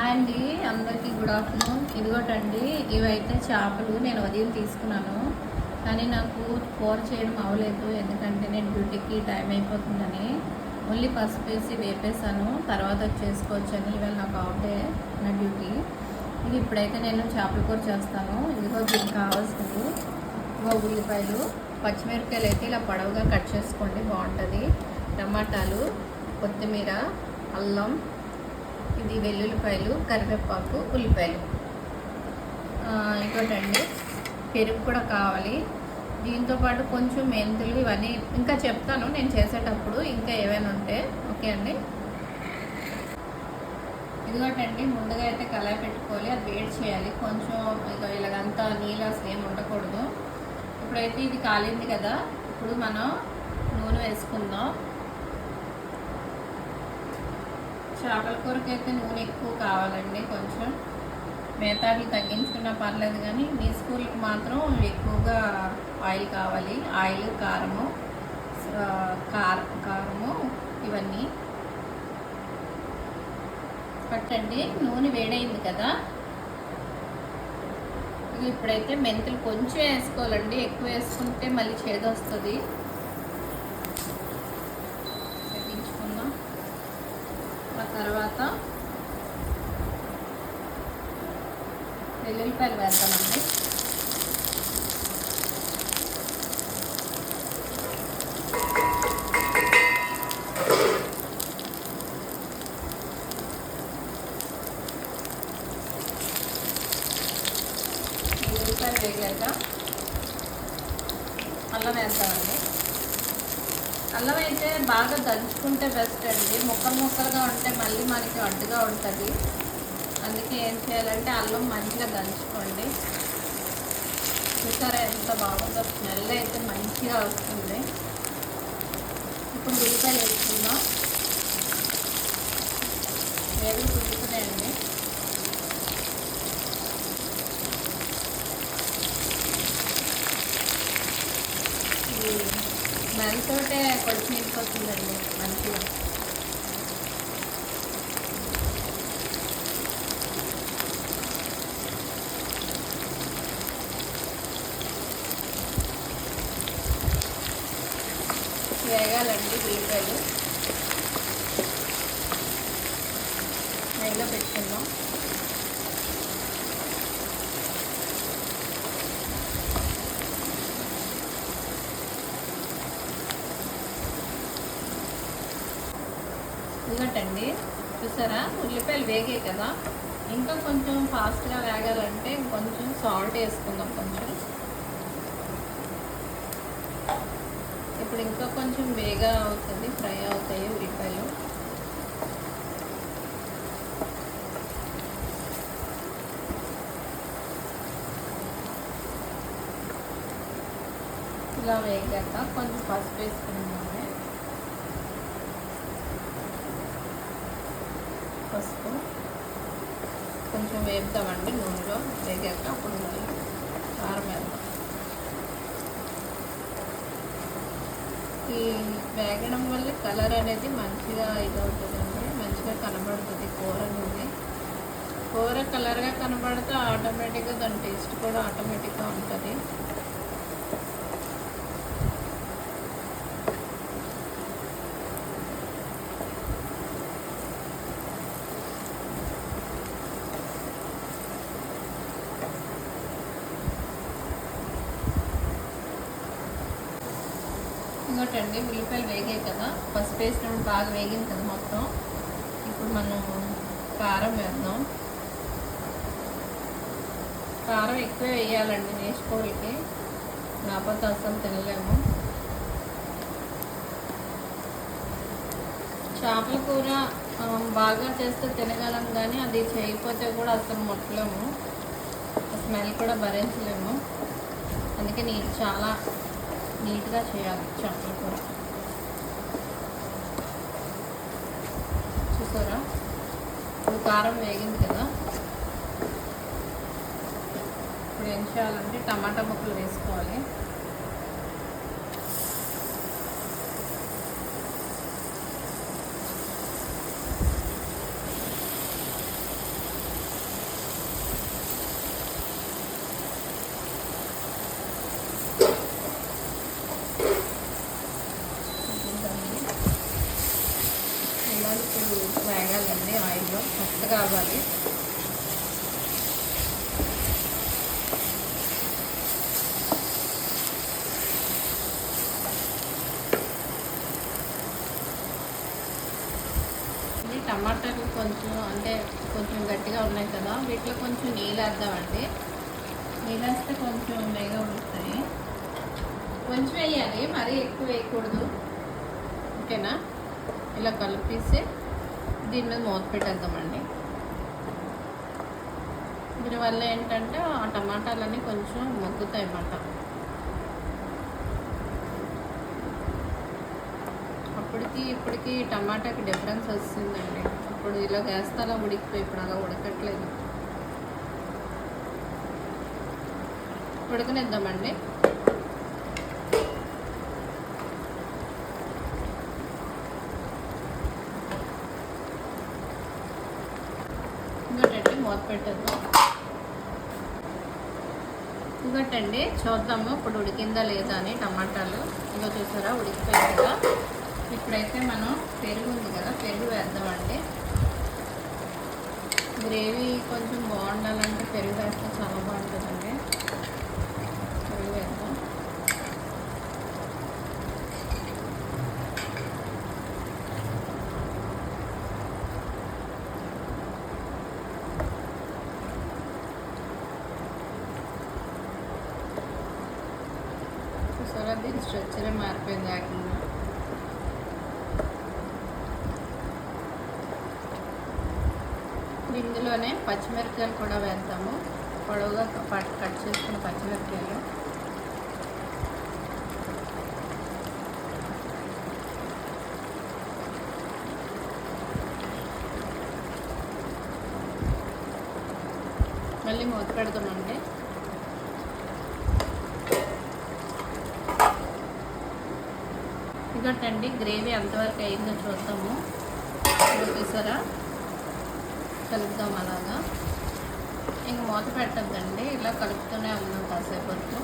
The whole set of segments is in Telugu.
హాయ్ అండి, అందరికీ గుడ్ ఆఫ్టర్నూన్. ఇదిగోటండి, ఇవైతే చేపలు నేను ఉదయం తీసుకున్నాను. కానీ నాకు కూర చేయడం అవ్వలేదు, ఎందుకంటే నేను డ్యూటీకి టైం అయిపోతుందని ఓన్లీ పసుపు వేసి వేపేసాను. తర్వాత చేసుకోవచ్చని. ఇవాళ నాకు ఆఫ్ డే నా డ్యూటీ. ఇది ఇప్పుడైతే నేను చేపల కూర చేస్తాను. ఇదిగో దీనికి కావాల్సింది ఉల్లిపాయలు, పచ్చిమిరపకాయలు అయితే ఇలా పొడవుగా కట్ చేసుకోండి, బాగుంటుంది. టమాటాలు, కొత్తిమీర, అల్లం, ఇది వెల్లుల్లిపాయలు, కరివేపాకు, ఉల్లిపాయలు. ఇంకోటండి పెరుగు కూడా కావాలి. దీంతోపాటు కొంచెం మెంతులు, ఇవన్నీ ఇంకా చెప్తాను నేను చేసేటప్పుడు ఇంకా ఏమైనా ఉంటే. ఓకే అండి. ఇదిగోటండి, ముందుగా అయితే కళాయి పెట్టుకోవాలి, అది వేడి చేయాలి కొంచెం. ఇలాగంతా నీళ్ళు అసలు ఏమి ఉండకూడదు. ఇప్పుడైతే ఇది కాలింది కదా, ఇప్పుడు మనం నూనె వేసుకుందాం. చేపల కూరకి అయితే నూనె ఎక్కువ కావాలండి. కొంచెం మిగతావి తగ్గించుకున్నా పర్లేదు, కానీ మీ స్కూల్కి మాత్రం ఎక్కువగా ఆయిల్ కావాలి. ఆయిల్, కారము ఇవన్నీ పట్టండి. నూనె వేడైంది కదా, ఇప్పుడైతే మెంతులు కొంచెం వేసుకోవాలండి, ఎక్కువ వేసుకుంటే మళ్ళీ చేదొస్తుంది. తగ్గించుకుందాం. ఆ తర్వాత వెల్లుల్లిపాయలు వేద్దామండి. వెల్లుల్లిపాయలు వేగాక అల్లం వేద్దామండి. అల్లం అయితే బాగా దంచుకుంటే బెస్ట్ అండి. ముక్కలుగా ఉంటే మళ్ళీ మనకి అడ్డుగా ఉంటుంది. అందుకే ఏం చేయాలంటే అల్లం మంచిగా దంచుకోండి. చూసారా ఎంత బాగుందో, స్మెల్ అయితే మంచిగా వస్తుంది. ఇప్పుడు ఉల్లిపాయలు వేసుకుందాం. వేగులు పుట్టుకున్నాయండి. ఇది స్మెల్తోటే కొడుకు నీళ్ళకొస్తుందండి మంచిగా. వేగాలండి ఉల్లిపాయలు. నెయ్యిలో పెట్టుకుందాం. ఇదిగోటండి, చూసారా ఉల్లిపాయలు వేగాయి కదా, ఇంకా కొంచెం ఫాస్ట్గా వేగాలంటే కొంచెం సాల్ట్ వేసుకుందాం. ఇప్పుడు ఇంకా కొంచెం వేగా అవుతుంది, ఫ్రై అవుతాయి ఉల్లిపాయలు. ఇలా వేగాక కొంచెం పసుపు వేసుకున్నామండి. పసుపు కొంచెం వేపుతామండి నూనెలో. వేగాక అప్పుడు కారం వేద్దాం. ఈ వేగడం వల్ల కలర్ అనేది మంచిగా ఇదవుతుందండి, మంచిగా కనబడుతుంది కూర అనేది. కూర కలర్గా కనబడితే ఆటోమేటిక్గా దాని టేస్ట్ కూడా ఆటోమేటిక్గా ఉంటుంది. ఇంకోటండి, ఉల్లిపాయలు వేగాయి కదా, పసుపు వేసినప్పుడు బాగా వేగింది కదా మొత్తం. ఇప్పుడు మనం కారం వేద్దాం. కారం ఎక్కువ వేయాలండి నేర్చుకోవడానికి, లేకపోతే అసలు తినలేము. చేపల కూర బాగా చేస్తే తినగలం, కానీ అది చేయకపోతే కూడా అసలు ముట్టలేము, స్మెల్ కూడా భరించలేము. అందుకే నేను చాలా నీట్గా చేయాలి చేపల కూర. చూసారా ఇప్పుడు కారం వేగింది కదా, ఇప్పుడు ఏం చేయాలంటే టమాటా ముక్కలు వేసుకోవాలి. మెత్తగా అవ్వాలి. టమాటాలు కొంచెం గట్టిగా ఉన్నాయి కదా, వీటిలో కొంచెం నీళ్ళు వేద్దామండి. నీళ్ళు వేస్తే కొంచెం వేగా ఉడుకుతాయి. కొంచెం వేయాలి, మరీ ఎక్కువ వేయకూడదు. ఓకేనా? ఇలా కలిపేసి దీని మీద మూత పెట్టేద్దామండి. దీనివల్ల ఏంటంటే ఆ టమాటాలన్నీ కొంచెం మగ్గుతాయి అన్నమాట. ఇప్పటికి టమాటాకి డిఫరెన్స్ వస్తుందండి. అప్పుడు ఇలా వేస్తే అలా ఉడికిపోయి, ఇప్పుడు అలా ఉడకట్లేదు. ఉడకనిద్దామండి. ఇంకోటండి మూత పెట్టేద్దాం. ఇంకోటండి చూద్దాము ఇప్పుడు ఉడికిందా లేదా అని. టమాటాలు ఇంకా చూసారా ఉడికిపోయింది కదా. ఇప్పుడైతే మనం పెరుగు ఉంది కదా, పెరుగు వేద్దామండి. గ్రేవీ కొంచెం బాగుండాలంటే పెరుగు వేస్తే చాలా బాగుంటుందండి. పెరుగు వేద్దాం. చూసారా దీని స్ట్రక్చరే మారిపోయింది ఏకంగా. ఇందులోనే పచ్చిమిరపకాయలు కూడా వేద్దాము. పొడవుగా కట్ చేసుకున్న పచ్చిమిరపకాయలు. మళ్ళీ మూత పెడతామండి. ఇంకోటండి గ్రేవీ ఎంతవరకు అయిందో చూద్దాము. చూసారా కలుపుదాం అలాగా. ఇంక మూత పెట్టద్దండి, ఇలా కలుపుతూనే ఉన్నాం కాసేపు వరకు.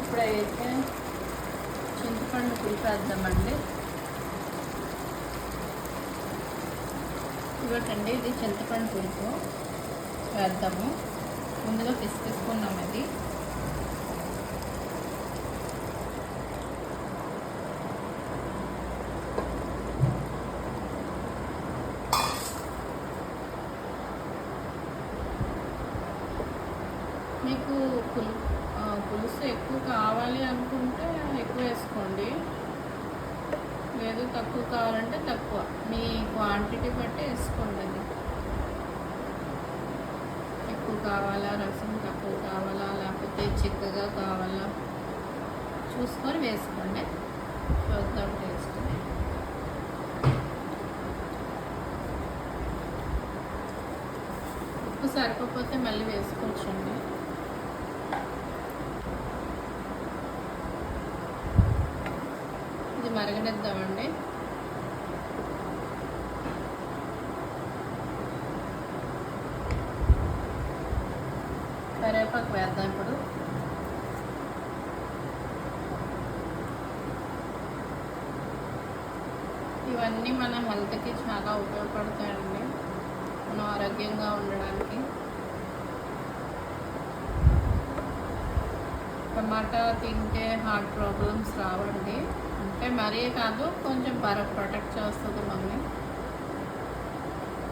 ఇప్పుడైతే చింతపండు పులిపేద్దామండి. ఇంకోటండి ఇది చింతపండు పులుపు వేద్దాము. ముందుగా పిసుకున్నాం ఇది. మీకు పులుసు ఎక్కువ కావాలి అనుకుంటే ఎక్కువ వేసుకోండి, లేదు తక్కువ కావాలంటే తక్కువ. మీ క్వాంటిటీ బట్టి వేసుకోండి. అది ఎక్కువ కావాలా, రసం తక్కువ కావాలా, లేకపోతే చిక్కగా కావాలా చూసుకొని వేసుకోండి. చూద్దాం టేస్ట్. ఉప్పు సరిపోతే మళ్ళీ వేసుకోవచ్చండి. ఇది మరగనిద్దామండి. కరివేపాకు వేద్దాం ఇప్పుడు. ఇవన్నీ మన హెల్త్కి చాలా ఉపయోగపడతాయండి, మనం ఆరోగ్యంగా ఉండడానికి. టమాటా తింటే హార్ట్ ప్రాబ్లమ్స్ రావండి. అంటే మరీ కాదు, కొంచెం ప్రొటెక్ట్ చేస్తుంది మమ్మల్ని.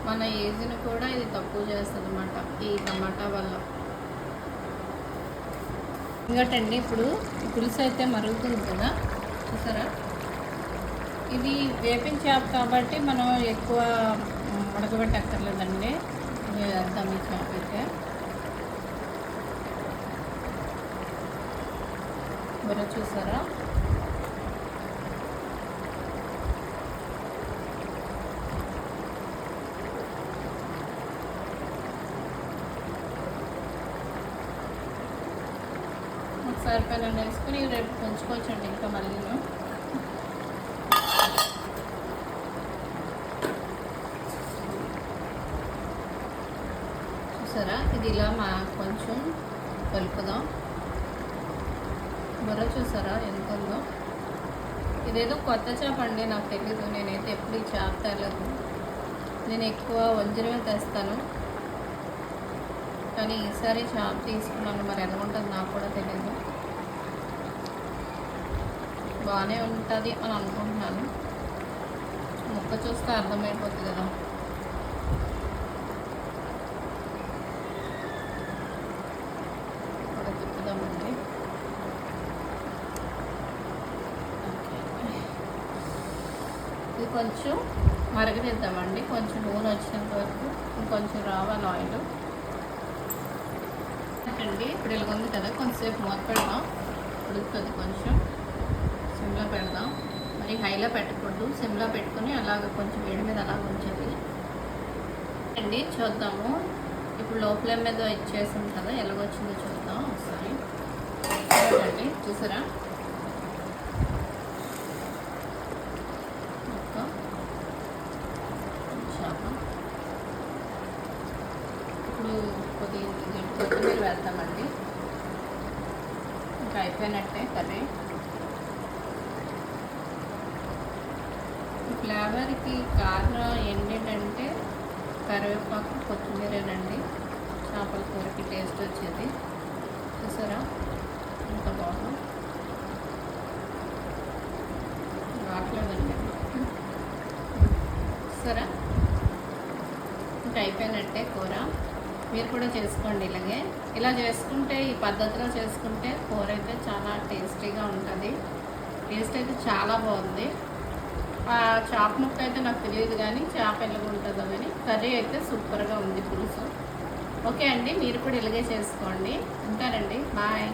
మన ఏజ్ని కూడా ఇది తక్కువ చేస్తుంది అన్నమాట ఈ టమాటా వల్ల. ఇంకోటండి ఇప్పుడు పులుసు అయితే మరుగుతుంది కదా, చూసారా. ఇది వేపిన చేప కాబట్టి మనం ఎక్కువ ఉడకబెట్టక్కర్లేదండి. వేద్దాం ఈ చేప అయితే. మరి చూసారా ఒకసారి పైన వేసుకుని రేపు పెంచుకోవచ్చండి. ఇంకా మళ్ళీ చూసారా ఇది ఇలా కొంచెం కలుపుదాం. బుర్ర చూసారా ఎంత ఉందో. ఇదేదో కొత్త చేప అండి, నాకు తెలీదు. నేనైతే ఎప్పుడు ఈ చేప తేలేదు. నేను ఎక్కువ వంజరమే తెస్తాను, కానీ ఈసారి చేప తీసుకున్నాను. మరి ఎలా ఉంటుంది నాకు కూడా తెలియదు. బాగానే ఉంటుంది అని అనుకుంటున్నాను. ముక్క చూస్తే అర్థమైపోతుంది కదా. ఇక్కడ తిప్పుదామండి. ఇది కొంచెం మరగనిద్దామండి, కొంచెం నూనె వచ్చినంత వరకు. ఇంకొంచెం రావాలి ఆయిల్ అండి. ఇప్పుడు ఇలా ఉంది కదా, కొంచెంసేపు మూత పెడదాం. ఉడుకుతుంది. కొంచెం సిమ్లో పెడదాం, మరి హైలో పెట్టకూడదు. సిమ్లో పెట్టుకుని అలాగ కొంచెం వేడి మీద అలాగ ఉంచాలి అండి. చూద్దాము. ఇప్పుడు లో ఫ్లేమ్ మీద ఇచ్చేసాం కదా, ఎలాగొచ్చిందో చూద్దాం ఒకసారి. అండి చూసారా, ఇప్పుడు కొత్తిమీర వేద్దామండి. ఇంకా అయిపోయినట్టే కర్రీ. ఫ్లేవర్కి కారణం ఏంటంటే కరివేపాకు, కొత్తిమీరేనండి. చేపల కూరకి టేస్ట్ వచ్చేది. చూసారా ఎంత బాగుందో. రావట్లేదండి. చూసారా, ఇంకా అయిపోయినట్టే కూర. మీరు కూడా చేసుకోండి ఇలాగే. ఇలా చేసుకుంటే, ఈ పద్ధతిలో చేసుకుంటే కూర అయితే చాలా టేస్టీగా ఉంటుంది. టేస్ట్ అయితే చాలా బాగుంది. చేప ముక్క అయితే నాకు తెలియదు, కానీ చేప ఎలాగ ఉంటుందో కానీ కర్రీ అయితే సూపర్గా ఉంది, పులుసు. ఓకే అండి, మీరు కూడా ఇలాగే చేసుకోండి. ఉంటానండి, బాయ్.